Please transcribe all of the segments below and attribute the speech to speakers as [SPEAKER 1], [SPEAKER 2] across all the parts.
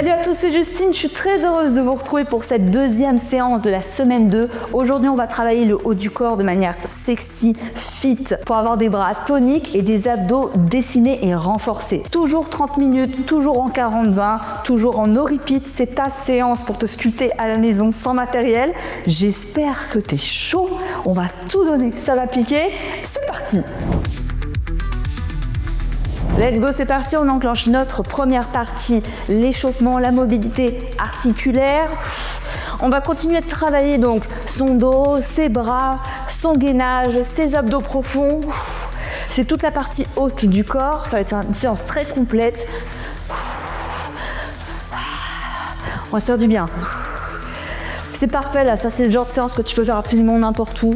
[SPEAKER 1] Salut à tous, c'est Justine, je suis très heureuse de vous retrouver pour cette deuxième séance de la semaine 2. Aujourd'hui, on va travailler le haut du corps de manière sexy, fit, pour avoir des bras toniques et des abdos dessinés et renforcés. Toujours 30 minutes, toujours en 40-20, toujours en no repeat. C'est ta séance pour te sculpter à la maison sans matériel. J'espère que tu es chaud, on va tout donner, ça va piquer. C'est parti! Let's go, c'est parti, on enclenche notre première partie, l'échauffement, la mobilité articulaire. On va continuer de travailler donc son dos, ses bras, son gainage, ses abdos profonds. C'est toute la partie haute du corps, ça va être une séance très complète. On va se faire du bien. C'est parfait là, ça c'est le genre de séance que tu peux faire absolument n'importe où.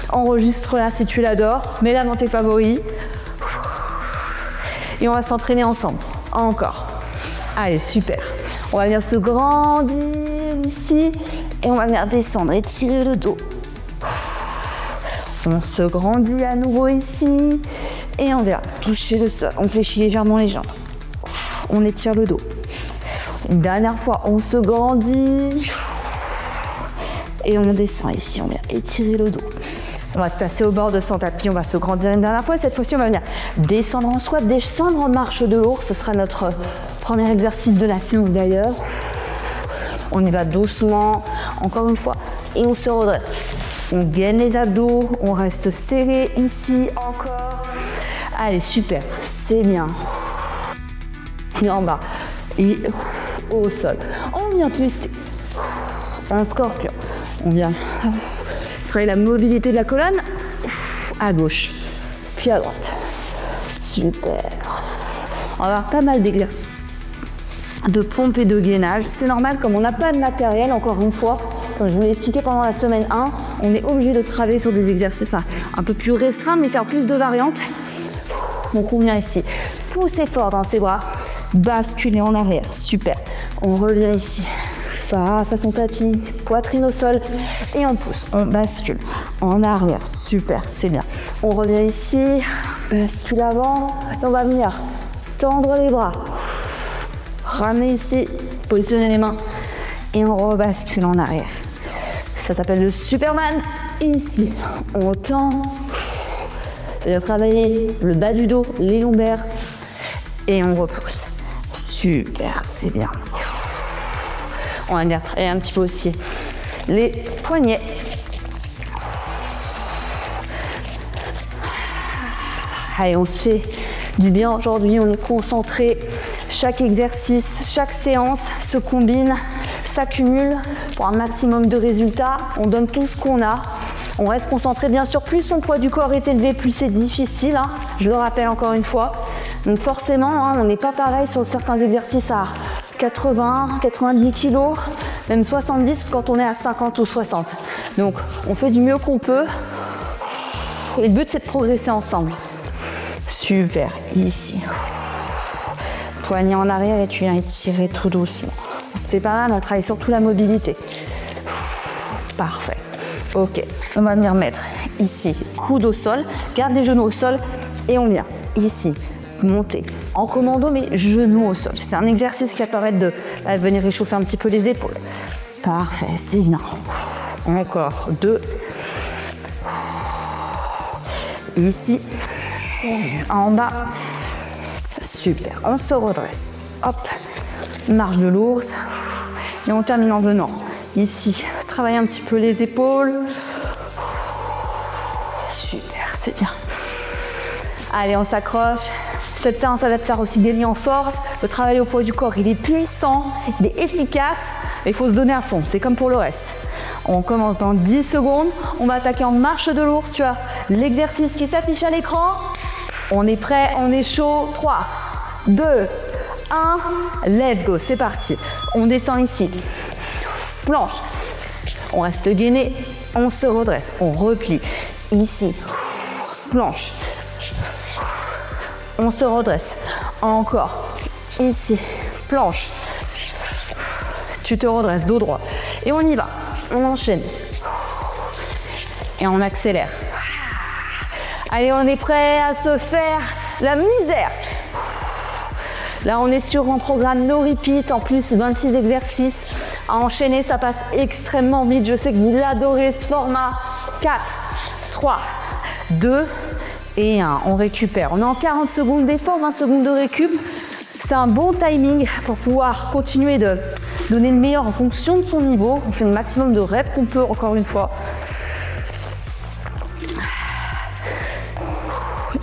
[SPEAKER 1] Enregistre-la si tu l'adores, mets-la dans tes favoris. Et on va s'entraîner ensemble. Encore. Allez, super. On va venir se grandir ici. Et on va venir descendre, étirer le dos. On se grandit à nouveau ici. Et on vient toucher le sol. On fléchit légèrement les jambes. On étire le dos. Une dernière fois, on se grandit. Et on descend ici. On vient étirer le dos. On va se placer au bord de son tapis, on va se grandir une dernière fois. Cette fois-ci, on va venir descendre en squat, descendre en marche de l'ours. Ce sera notre premier exercice de la séance d'ailleurs. On y va doucement, encore une fois, et on se redresse. On gaine les abdos, on reste serré ici, encore. Allez, super, c'est bien. Et en bas, et au sol. On vient twister. En scorpion, on vient travailler la mobilité de la colonne, à gauche, puis à droite. Super. On va avoir pas mal d'exercices de pompe et de gainage. C'est normal, comme on n'a pas de matériel, encore une fois, comme je vous l'ai expliqué pendant la semaine 1, on est obligé de travailler sur des exercices un peu plus restreints, mais faire plus de variantes. Donc on vient ici, pousser fort dans ses bras, basculer en arrière, super. On revient ici. Face à son tapis, poitrine au sol et on pousse, on bascule en arrière, super, c'est bien. On revient ici, bascule avant et on va venir tendre les bras, ramener ici, positionner les mains et on rebascule en arrière. Ça s'appelle le Superman. Ici, on tend, ça vient travailler le bas du dos, les lombaires et on repousse. Super, c'est bien. On va venir travailler un petit peu aussi les poignets. Allez, on se fait du bien aujourd'hui, on est concentré. Chaque exercice, chaque séance se combine, s'accumule pour un maximum de résultats. On donne tout ce qu'on a. On reste concentré, bien sûr, plus son poids du corps est élevé, plus c'est difficile, hein. Je le rappelle encore une fois. Donc forcément, hein, on n'est pas pareil sur certains exercices à 80, 90 kg, même 70 quand on est à 50 ou 60. Donc on fait du mieux qu'on peut. Et le but c'est de progresser ensemble. Super, ici. Poignet en arrière et tu viens étirer tout doucement. On se fait pas mal, on travaille surtout la mobilité. Parfait. Ok, on va venir mettre ici, coude au sol, garde les genoux au sol et on vient ici. Monter en commando mais genoux au sol. C'est un exercice qui va permettre de venir réchauffer un petit peu les épaules. Parfait, c'est bien. Encore 2. Ici, en bas. Super, on se redresse. Hop, marche de l'ours. Et on termine en venant ici. Travailler un petit peu les épaules. Super, c'est bien. Allez, on s'accroche. Cette séance, ça va te faire aussi gagner en force. Le travail au poids du corps, il est puissant, il est efficace, mais il faut se donner à fond. C'est comme pour le reste. On commence dans 10 secondes. On va attaquer en marche de l'ours. Tu as l'exercice qui s'affiche à l'écran. On est prêt, on est chaud. 3, 2, 1. Let's go, c'est parti. On descend ici. Planche. On reste gainé. On se redresse. On replie. Ici. Planche. On se redresse. Encore. Ici. Planche. Tu te redresses, dos droit. Et on y va. On enchaîne. Et on accélère. Allez, on est prêt à se faire la misère. Là, on est sur un programme no repeat, en plus 26 exercices. À enchaîner, ça passe extrêmement vite. Je sais que vous l'adorez, ce format. 4, 3, 2 et 1. On récupère. On est en 40 secondes d'effort, 20 secondes de récup. C'est un bon timing pour pouvoir continuer de donner le meilleur en fonction de son niveau. On fait le maximum de reps qu'on peut, encore une fois.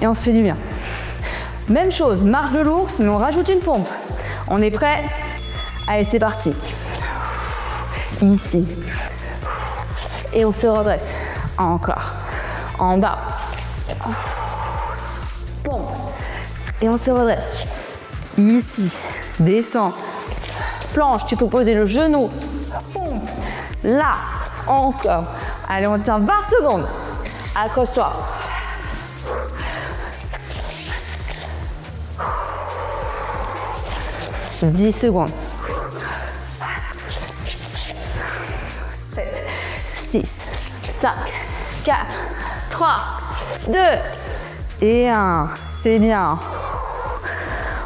[SPEAKER 1] Et on se fait du bien. Même chose, marche de l'ours, mais on rajoute une pompe. On est prêt? Allez, c'est parti. Ici. Et on se redresse. Encore. En bas. Pompe. Et on se redresse. Ici. Descends. Planche, tu peux poser le genou. Pompe. Là. Encore. Allez, on tient 20 secondes. Accroche-toi. 10 secondes. 7, 6, 5, 4, 3, 2 et 1. C'est bien.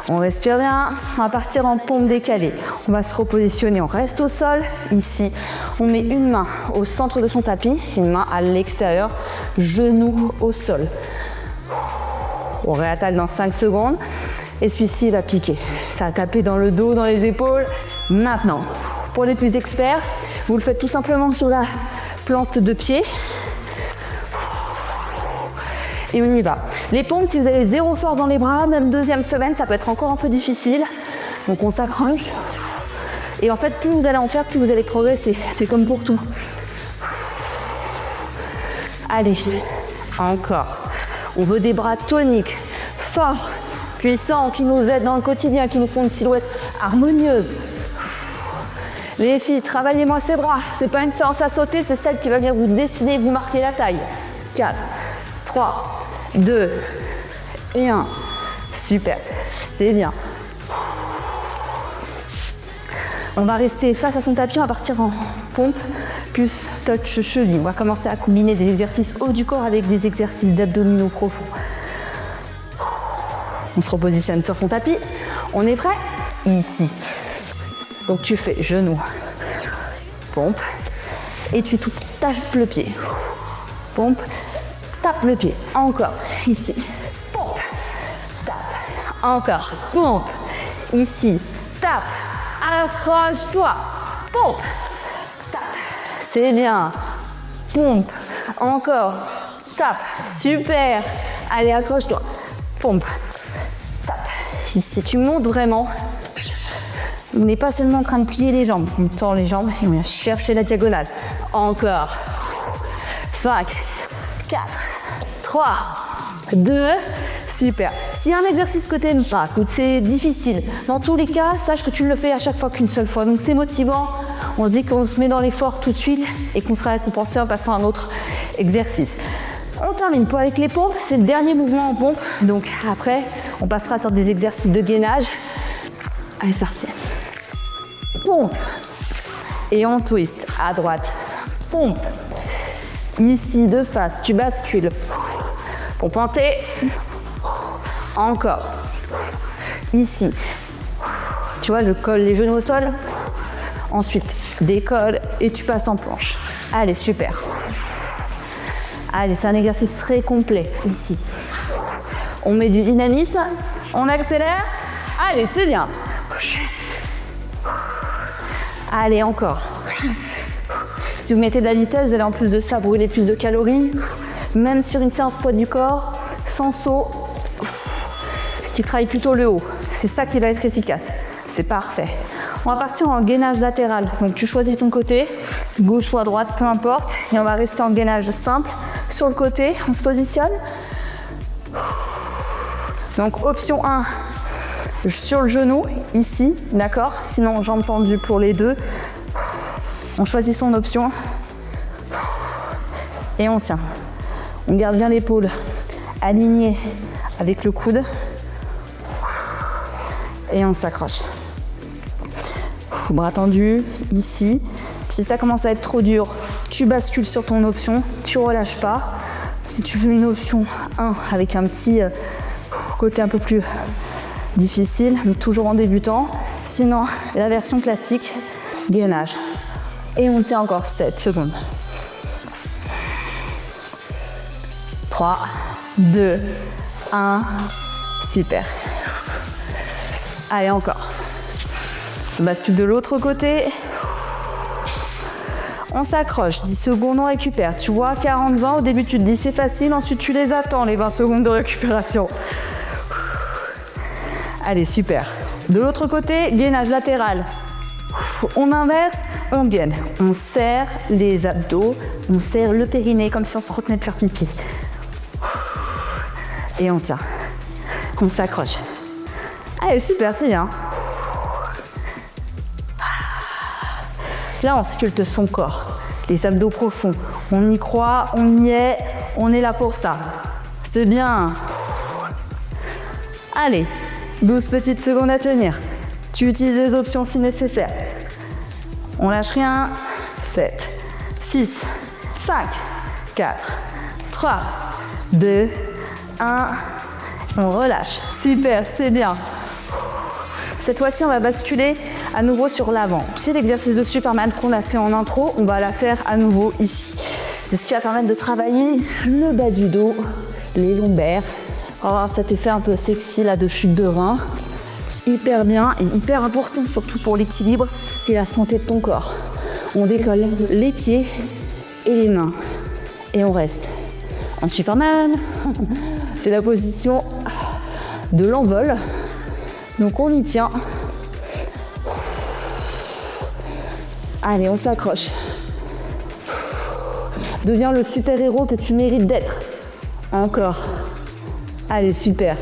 [SPEAKER 1] On respire bien. On va partir en pompe décalée. On va se repositionner. On reste au sol. Ici, on met une main au centre de son tapis, une main à l'extérieur, genou au sol. On réattaque dans 5 secondes. Et celui-ci, il va piquer. Ça va taper dans le dos, dans les épaules. Maintenant, pour les plus experts, vous le faites tout simplement sur la plante de pied. Et on y va. Les pompes, si vous avez zéro force dans les bras, même deuxième semaine, ça peut être encore un peu difficile. Donc on s'accroche. Et en fait, plus vous allez en faire, plus vous allez progresser. C'est comme pour tout. Allez, encore. On veut des bras toniques, forts, puissants, qui nous aident dans le quotidien, qui nous font une silhouette harmonieuse. Les filles, travaillez-moi ces bras. C'est pas une séance à sauter, c'est celle qui va venir vous dessiner, vous marquer la taille. 4, 3, 2 et 1. Super, c'est bien. On va rester face à son tapis, on va partir en pompe plus touch cheville. On va commencer à combiner des exercices haut du corps avec des exercices d'abdominaux profonds. On se repositionne sur son tapis. On est prêt? Ici. Donc tu fais genou, pompe, et tu tapes le pied. Pompe, tape le pied. Encore. Ici. Pompe, tape. Encore. Pompe. Ici. Tape. Accroche-toi. Pompe. Tape. C'est bien. Pompe. Encore. Tape. Super. Allez, accroche-toi. Pompe. Tape. Ici, tu montes vraiment. On n'est pas seulement en train de plier les jambes. On tend les jambes et on vient chercher la diagonale. Encore. 5, 4, 3, 2. Super. S'il y a un exercice que tu n'aimes pas, que c'est difficile, dans tous les cas, sache que tu ne le fais à chaque fois qu'une seule fois. Donc c'est motivant. On se dit qu'on se met dans l'effort tout de suite et qu'on sera récompensé en passant à un autre exercice. On termine pas avec les pompes. C'est le dernier mouvement en pompe. Donc après, on passera sur des exercices de gainage. Allez, c'est parti. Pompe. Et on twist à droite. Pompe. Ici, de face, tu bascules. Pompe en T. Encore. Ici. Tu vois, je colle les genoux au sol. Ensuite, décolle et tu passes en planche. Allez, super. Allez, c'est un exercice très complet. Ici. On met du dynamisme. On accélère. Allez, c'est bien. Allez, encore. Si vous mettez de la vitesse, vous allez en plus de ça brûler plus de calories. Même sur une séance poids du corps, sans saut, qui travaille plutôt le haut. C'est ça qui va être efficace. C'est parfait. On va partir en gainage latéral. Donc tu choisis ton côté, gauche ou à droite, peu importe. Et on va rester en gainage simple. Sur le côté, on se positionne. Donc option 1, sur le genou, ici, d'accord? Sinon, jambes tendues pour les deux. On choisit son option. Et on tient. On garde bien l'épaule alignée avec le coude. Et on s'accroche. Bras tendus, ici. Si ça commence à être trop dur, tu bascules sur ton option. Tu relâches pas. Si tu fais une option 1 avec un petit côté un peu plus difficile, mais toujours en débutant. Sinon, la version classique, gainage. Et on tient encore 7 secondes. 3, 2, 1, super. Allez, encore. On bascule de l'autre côté. On s'accroche, 10 secondes, on récupère. Tu vois, 40-20, au début tu te dis c'est facile, ensuite tu les attends, les 20 secondes de récupération. Allez, super. De l'autre côté, gainage latéral. On inverse, on gaine. On serre les abdos, on serre le périnée comme si on se retenait de faire pipi. Et on tient. On s'accroche. Allez, super, c'est bien. Là, on sculpte son corps. Les abdos profonds. On y croit, on y est, on est là pour ça. C'est bien. Allez, 12 petites secondes à tenir. Tu utilises les options si nécessaire. On lâche rien. 7, 6, 5, 4, 3, 2, 1. On relâche. Super, c'est bien. Cette fois-ci, on va basculer à nouveau sur l'avant. C'est l'exercice de Superman qu'on a fait en intro. On va la faire à nouveau ici. C'est ce qui va permettre de travailler le bas du dos, les lombaires. On va avoir cet effet un peu sexy là de chute de rein. Hyper bien et hyper important, surtout pour l'équilibre et la santé de ton corps. On décolle les pieds et les mains. Et on reste en Superman. C'est la position de l'envol. Donc on y tient. Allez, on s'accroche. Deviens le super-héros que tu mérites d'être. Encore. Allez, super.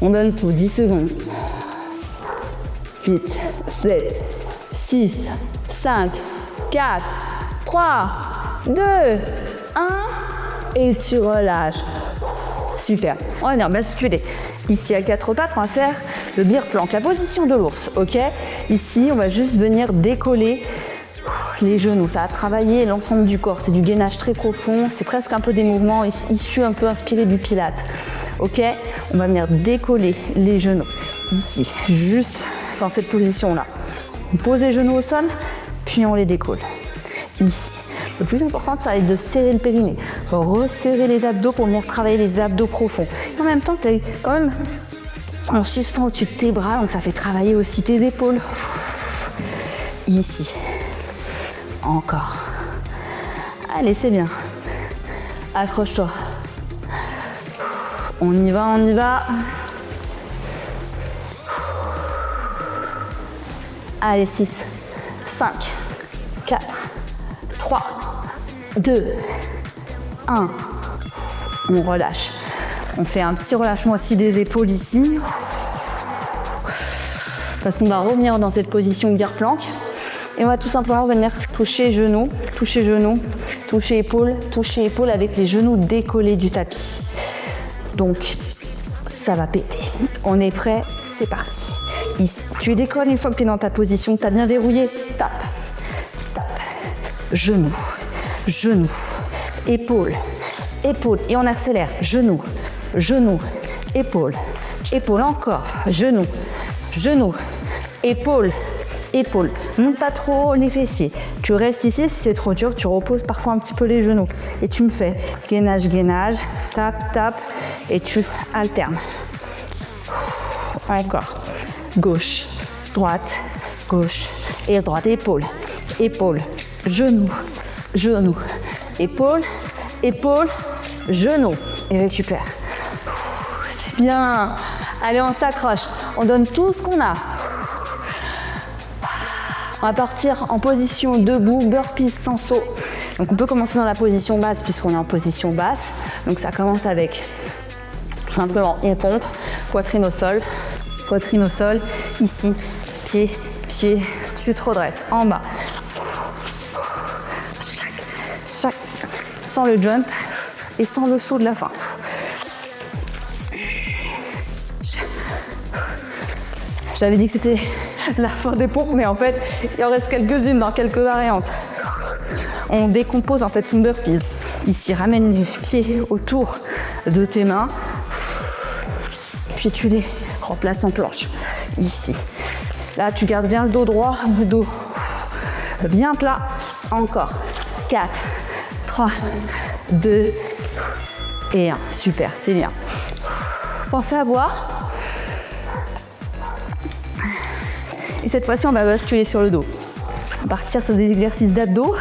[SPEAKER 1] On donne tout, 10 secondes. 8, 7, 6, 5, 4, 3, 2, 1. Et tu relâches. Super. On va venir basculer. Ici, à 4 pattes, on va faire le bear plank, la position de l'ours. Ok. Ici, on va juste venir décoller les genoux. Ça va travailler l'ensemble du corps. C'est du gainage très profond. C'est presque un peu des mouvements issus un peu inspirés du pilate. Ok. On va venir décoller les genoux. Ici, juste dans cette position-là. On pose les genoux au sol, puis on les décolle. Ici. Le plus important, ça va être de serrer le périnée. Resserrer les abdos pour venir travailler les abdos profonds. Et en même temps, tu es quand même en suspens au-dessus de tes bras, donc ça fait travailler aussi tes épaules. Ici. Encore. Allez, c'est bien. Accroche-toi. On y va, on y va. Allez, 6, 5, 4, 3, 2, 1. On relâche. On fait un petit relâchement aussi des épaules ici. Parce qu'on va revenir dans cette position bear plank. Et on va tout simplement venir toucher genoux, toucher genoux, toucher épaule avec les genoux décollés du tapis. Donc, ça va péter. On est prêt, c'est parti. Ici, tu décolles une fois que tu es dans ta position, tu as bien verrouillé. Tape, tape, genou, genou, épaule, épaule. Et on accélère. Genou, genou, épaule, épaule encore. Genou, genou, épaule, épaule. Monte pas trop les fessiers. Tu restes ici, si c'est trop dur, tu reposes parfois un petit peu les genoux. Et tu me fais gainage, gainage, tape, tape, et tu alternes. Encore. Gauche, droite, gauche et droite. Épaule, épaule, genou, genou, épaule, épaule, genou. Et récupère. C'est bien. Allez, on s'accroche. On donne tout ce qu'on a. On va partir en position debout, burpees sans saut. Donc on peut commencer dans la position basse puisqu'on est en position basse. Donc ça commence avec tout simplement une pompe, poitrine au sol, ici, pied, pied, tu te redresses en bas. Chaque, sans le jump et sans le saut de la fin. J'avais dit que c'était la fin des pompes, mais en fait, il en reste quelques-unes dans quelques variantes. On décompose en fait une burpees. Ici, ramène les pieds autour de tes mains. Puis tu les remplaces en planche. Ici. Là, tu gardes bien le dos droit, le dos bien plat. Encore. 4, 3, 2 et 1. Super, c'est bien. Pensez à boire. Et cette fois-ci, on va basculer sur le dos. On va partir sur des exercices d'abdos.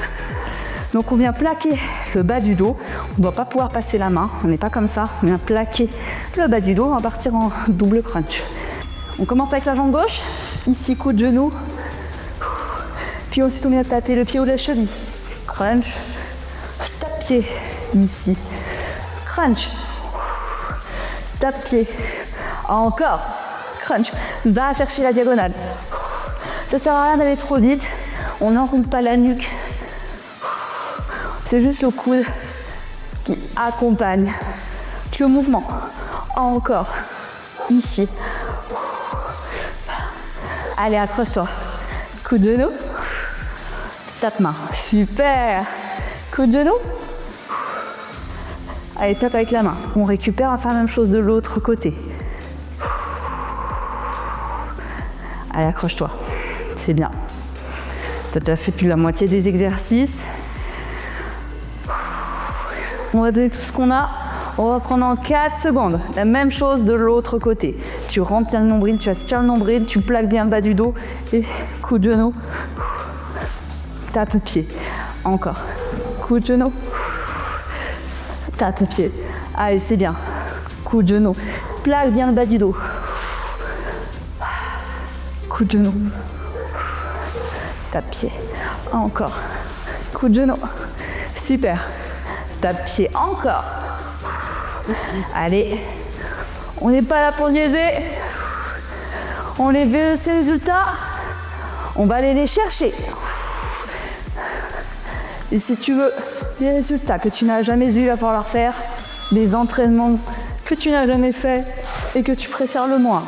[SPEAKER 1] Donc on vient plaquer le bas du dos. On ne doit pas pouvoir passer la main. On n'est pas comme ça. On vient plaquer le bas du dos. On va partir en double crunch. On commence avec la jambe gauche. Ici, coup de genou. Puis ensuite, on vient taper le pied ou la cheville. Crunch. Tape pied. Ici. Crunch. Tape pied. Encore. Crunch. Va chercher la diagonale. Ça sert à rien d'aller trop vite. On n'enroule pas la nuque. C'est juste le coude qui accompagne le mouvement. Encore. Ici. Allez, accroche-toi. Coup de genou. Tape main. Super. Coup de genou. Allez, tape avec la main. On récupère, on va faire la même chose de l'autre côté. Allez, accroche-toi. C'est bien. Tu as déjà fait plus de la moitié des exercices. On va donner tout ce qu'on a. On va prendre en 4 secondes. La même chose de l'autre côté. Tu rentres bien le nombril, tu aspires le nombril, tu plaques bien le bas du dos. Et coup de genou. Tape le pied. Encore. Coup de genou. Tape le pied. Allez, c'est bien. Coup de genou. Plaque bien le bas du dos. Coup de genou. Tape pied. Encore. Coup de genou. Super. Tape pied. Encore. Allez. On n'est pas là pour niaiser. On les veut ces résultats. On va aller les chercher. Et si tu veux des résultats que tu n'as jamais eu, il va falloir faire des entraînements que tu n'as jamais fait et que tu préfères le moins.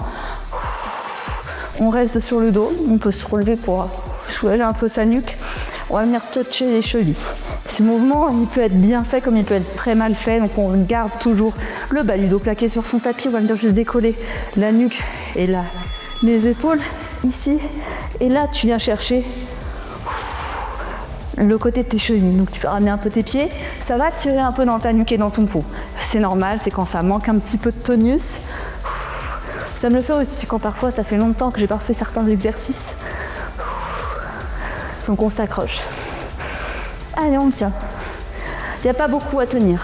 [SPEAKER 1] On reste sur le dos. On peut se relever pour soulager un peu sa nuque. On va venir toucher les chevilles. Ce mouvement, il peut être bien fait comme il peut être très mal fait. Donc on garde toujours le bas du dos plaqué sur son tapis. On va venir juste décoller la nuque et les épaules ici. Et là, tu viens chercher le côté de tes chevilles. Donc tu fais ramener un peu tes pieds. Ça va tirer un peu dans ta nuque et dans ton cou. C'est normal, c'est quand ça manque un petit peu de tonus. Ça me le fait aussi quand parfois ça fait longtemps que j'ai pas fait certains exercices. Donc on s'accroche. Allez, on tient. Il n'y a pas beaucoup à tenir.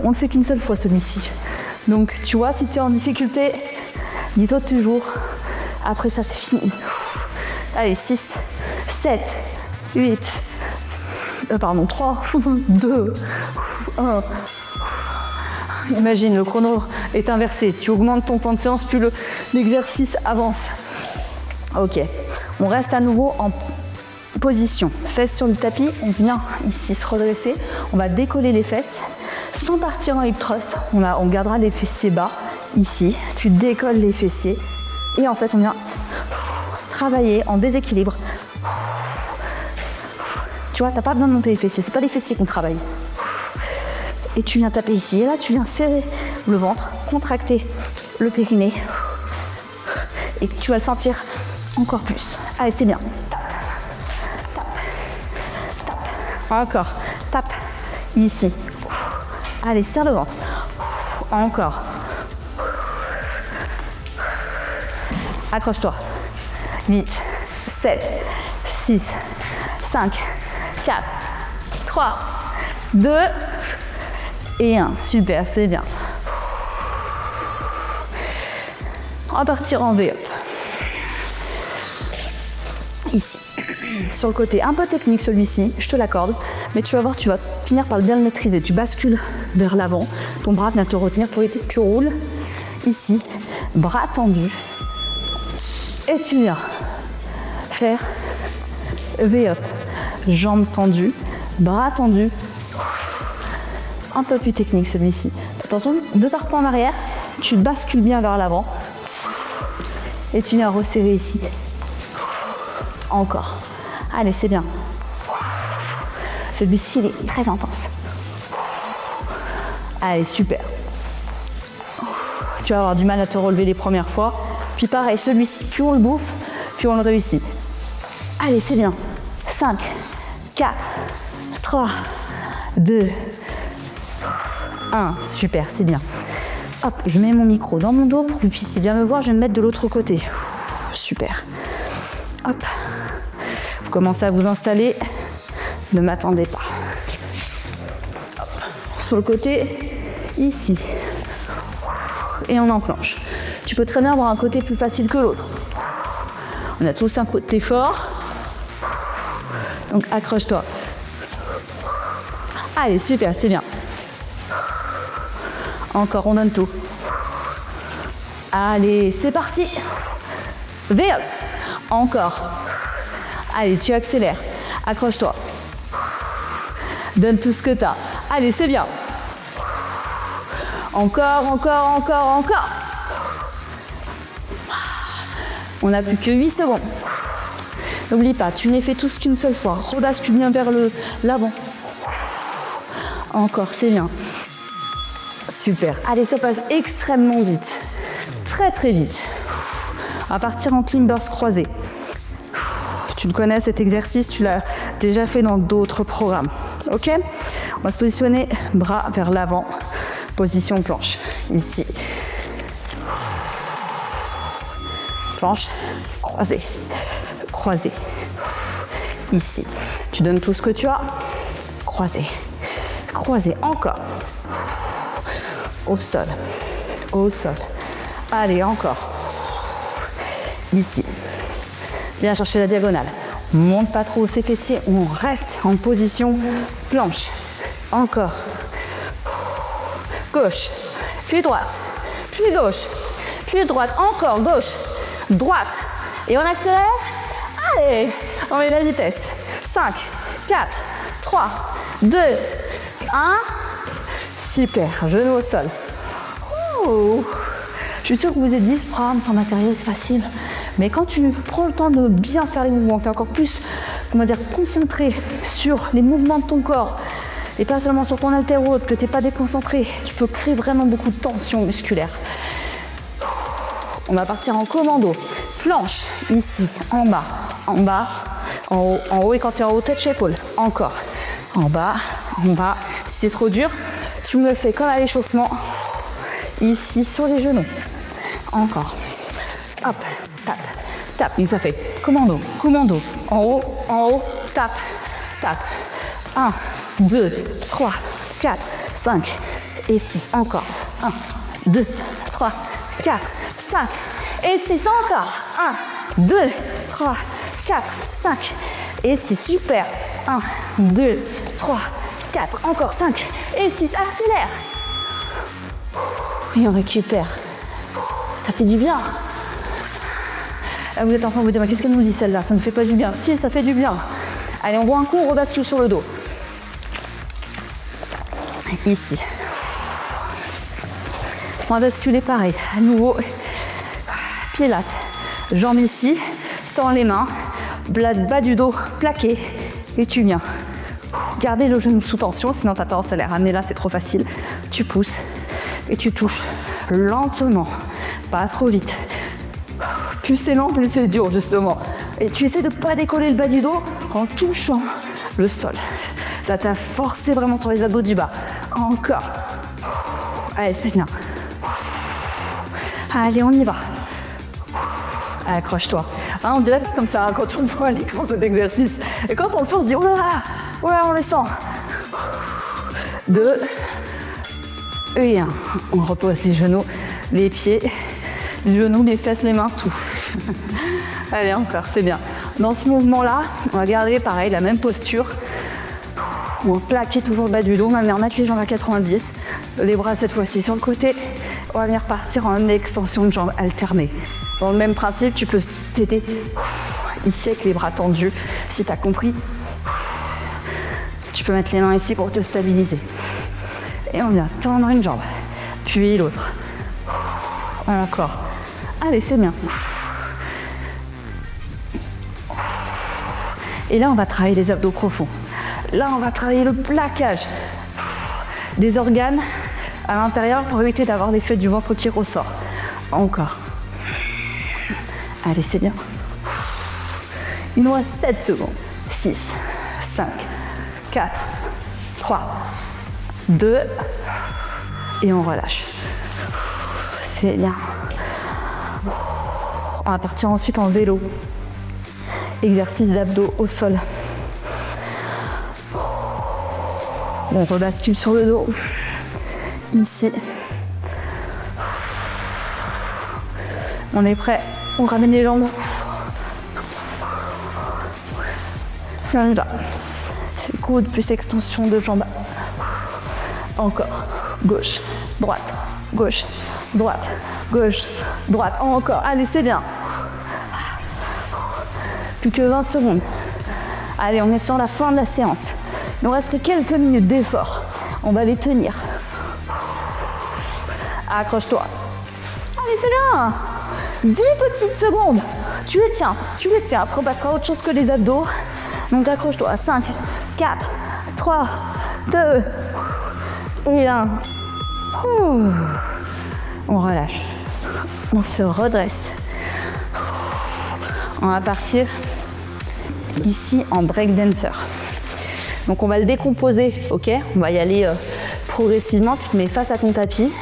[SPEAKER 1] On ne fait qu'une seule fois celui-ci. Donc tu vois, si tu es en difficulté, dis-toi toujours, après ça c'est fini. Allez, 6, 7, 8, 3, 2, 1. Imagine, le chrono est inversé. Tu augmentes ton temps de séance, plus l'exercice avance. Ok, on reste à nouveau en position. Fesses sur le tapis, on vient ici se redresser. On va décoller les fesses sans partir en hip thrust. On gardera les fessiers bas ici. Tu décolles les fessiers et en fait on vient travailler en déséquilibre. Tu vois, t'as pas besoin de monter les fessiers. C'est pas les fessiers qu'on travaille. Et tu viens taper ici. Et là, tu viens serrer le ventre, contracter le périnée. Et tu vas le sentir encore plus. Allez, c'est bien. Tape, tape, tape. Encore. Tape. Ici. Allez, serre le ventre. Encore. Accroche-toi. 8, 7, 6, 5, 4, 3, 2 et 1. Super, c'est bien. On va partir en V-up. Ici. Sur le côté, un peu technique celui-ci, je te l'accorde, mais tu vas voir, tu vas finir par bien le maîtriser. Tu bascules vers l'avant, ton bras vient te retenir pour éviter que tu roules. Ici, bras tendus. Et tu viens faire V-up. Jambes tendues, bras tendus. Un peu plus technique celui-ci. Attention, 2 par pas en arrière, tu bascules bien vers l'avant. Et tu viens resserrer ici. Encore. Allez, c'est bien. Celui-ci, il est très intense. Allez, super. Tu vas avoir du mal à te relever les premières fois. Puis pareil, celui-ci, plus on le bouffe, plus on le réussit. Allez, c'est bien. 5, 4, 3, 2, 1. Super, c'est bien. Hop, je mets mon micro dans mon dos pour que vous puissiez bien me voir. Je vais me mettre de l'autre côté. Super. Hop. Vous commencez à vous installer. Ne m'attendez pas. Hop. Sur le côté, ici. Et on enclenche. Tu peux très bien avoir un côté plus facile que l'autre. On a tous un côté fort. Donc accroche-toi. Allez, super, c'est bien. Encore, on donne tout. Allez, c'est parti. V-up. Encore. Allez, tu accélères. Accroche-toi. Donne tout ce que tu as. Allez, c'est bien. Encore, encore, encore, encore. On n'a plus que 8 secondes. N'oublie pas, tu les fais tous qu'une seule fois. Rebascule bien vers l'avant. Encore, c'est bien. Super. Allez, ça passe extrêmement vite. Très, très vite. On va partir en climbers croisés. Tu le connais cet exercice, tu l'as déjà fait dans d'autres programmes. Ok? On va se positionner bras vers l'avant. Position planche. Ici. Planche. Croisée. Croisée. Ici. Tu donnes tout ce que tu as. Croisée. Croisée. Encore. Au sol. Au sol. Allez, encore. Ici. Viens chercher la diagonale. Monte pas trop ses fessiers. On reste en position planche. Encore. Gauche. Puis droite. Puis gauche. Puis droite. Encore gauche. Droite. Et on accélère. Allez. On met la vitesse. 5, 4, 3, 2, 1. Super. Genou au sol. Ouh. Je suis sûre que vous êtes 10 programmes sans matériel, c'est facile. Mais quand tu prends le temps de bien faire les mouvements, faire encore plus, comment dire, concentré sur les mouvements de ton corps, et pas seulement sur ton haltère ou autre, que tu n'es pas déconcentré, tu peux créer vraiment beaucoup de tension musculaire. On va partir en commando. Planche, ici, en bas, en haut, et quand tu es en haut, touch épaule. Encore. En bas. Si c'est trop dur, tu me le fais comme à l'échauffement. Ici, sur les genoux. Encore. Hop, tape, tape. Donc ça fait commando. En haut, tape, tape. 1, 2, 3, 4, 5 et 6. Encore. 1, 2, 3, 4, 5 et 6. Encore. 1, 2, 3, 4, 5 et 6. Super. 1, 2, 3, 4. Encore 5 et 6. Accélère. Et on récupère. Ça fait du bien. Là, vous êtes en train de vous dire, mais qu'est-ce qu'elle nous dit celle-là? Ça ne fait pas du bien. Si, ça fait du bien. Allez, on voit un coup, on rebascule sur le dos. Ici. On va basculer pareil. À nouveau, pied latte. Jambes ici, tends les mains, bas du dos plaqué. Et tu viens. Gardez le genou sous tension, sinon ta tendance à les ramener là, c'est trop facile. Tu pousses et tu touches lentement, pas trop vite. Plus c'est lent, plus c'est dur justement. Et tu essaies de ne pas décoller le bas du dos en touchant le sol. Ça t'a forcé vraiment sur les abdos du bas. Encore. Allez, c'est bien. Allez, on y va. Accroche-toi. Hein, on dirait pas comme ça hein, quand on voit à l'écran cet exercice. Et quand on le fait, on se dit oh là là, on les sent. 2 et 1. On repose les genoux, les pieds, les genoux, les fesses, les mains, tout. Allez, encore, c'est bien. Dans ce mouvement-là, on va garder pareil, la même posture. On va plaquer toujours le bas du dos, on va venir mettre les jambes à 90. Les bras cette fois-ci sur le côté. On va venir partir en extension de jambes alternée. Dans le même principe, tu peux t'aider ici avec les bras tendus. Si tu as compris, tu peux mettre les mains ici pour te stabiliser. Et on vient tendre une jambe, puis l'autre. Encore. Allez, c'est bien. Et là, on va travailler les abdos profonds. Là, on va travailler le plaquage des organes à l'intérieur pour éviter d'avoir l'effet du ventre qui ressort. Encore. Allez, c'est bien. Il nous reste 7 secondes. 6, 5, 4, 3, 2, et on relâche. C'est bien. On va partir ensuite en vélo. Exercice d'abdos au sol. On rebascule sur le dos. Ici. On est prêt. On ramène les jambes. Et on y va. C'est coude plus extension de jambes. Encore. Gauche, droite, gauche, droite, gauche, droite. Encore. Allez, c'est bien. Plus que 20 secondes. Allez, on est sur la fin de la séance. Il nous reste que quelques minutes d'effort. On va les tenir. Accroche-toi. Allez, c'est bien. 10 petites secondes. Tu les tiens, tu les tiens. Après, on passera à autre chose que les abdos. Donc, accroche-toi. 5, 4, 3, 2 et 1. On relâche. On se redresse. On va partir ici en break dancer. Donc on va le décomposer, ok? On va y aller progressivement. Tu te mets face à ton tapis.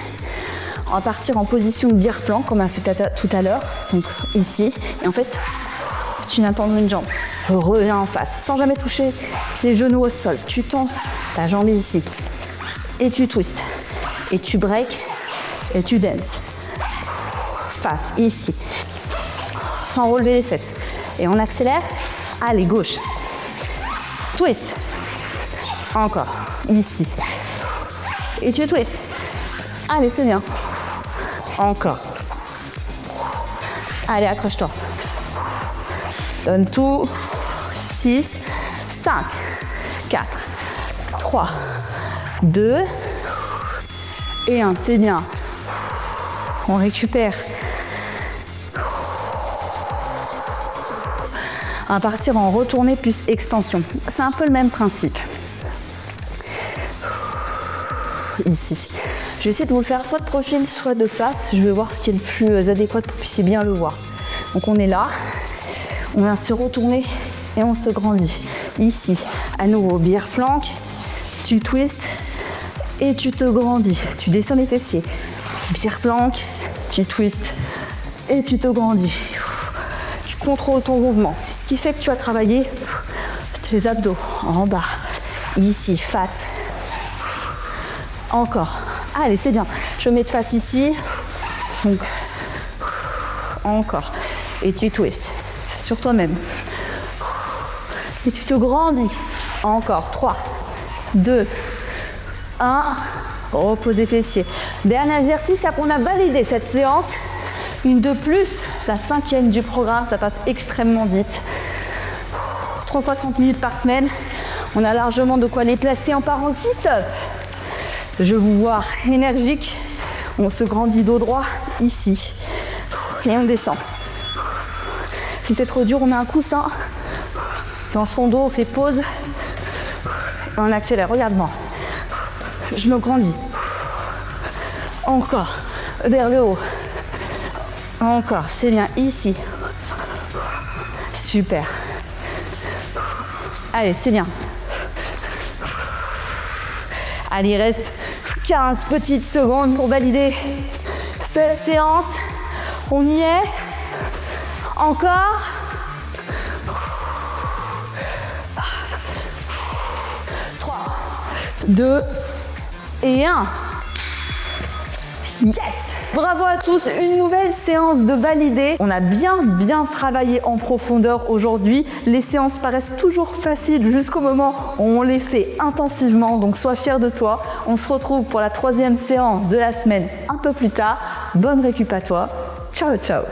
[SPEAKER 1] On va partir en position de beer plank comme on a fait tout à l'heure. Donc ici. Et en fait, tu viens tendre une jambe. Reviens en face sans jamais toucher les genoux au sol. Tu tends ta jambe ici. Et tu twists. Et tu break. Et tu danses. Face, ici. Sans relever les fesses. Et on accélère. Allez, gauche. Twist. Encore. Ici. Et tu twists. Allez, c'est bien. Encore. Allez, accroche-toi. Donne tout. 6, 5, 4, 3, 2 et 1. C'est bien. On récupère. On va partir en retournée plus extension. C'est un peu le même principe. Ici. Je vais essayer de vous le faire soit de profil, soit de face. Je vais voir ce qui est le plus adéquat pour que vous puissiez bien le voir. Donc on est là. On vient se retourner et on se grandit. Ici, à nouveau, beer plank. Tu twists et tu te grandis. Tu descends les fessiers. Beer plank, tu twists et tu te grandis. Tu contrôles ton mouvement. C'est ce qui fait que tu as travaillé tes abdos en bas. Ici, face. Encore. Allez, c'est bien. Je mets de face ici. Donc, encore. Et tu twists sur toi-même. Et tu te grandis. Encore. 3, 2, 1. Repose des fessiers. Dernier exercice, c'est qu'on a validé cette séance. Une de plus, la 5e du programme. Ça passe extrêmement vite. 3 fois 30 minutes par semaine. On a largement de quoi les placer en parasite. Je vous vois énergique. On se grandit dos droit ici. Et on descend. Si c'est trop dur, on met un coussin dans son dos, on fait pause. Et on accélère. Regarde-moi. Je me grandis. Encore. Vers le haut. Encore. C'est bien. Ici. Super. Allez, c'est bien. Allez, il reste 15 petites secondes pour valider cette séance. On y est. Encore. 3, 2 et 1. Yes! Bravo à tous, une nouvelle séance de validé. On a bien travaillé en profondeur aujourd'hui. Les séances paraissent toujours faciles jusqu'au moment où on les fait intensivement. Donc sois fier de toi. On se retrouve pour la 3e séance de la semaine un peu plus tard. Bonne récup à toi. Ciao, ciao!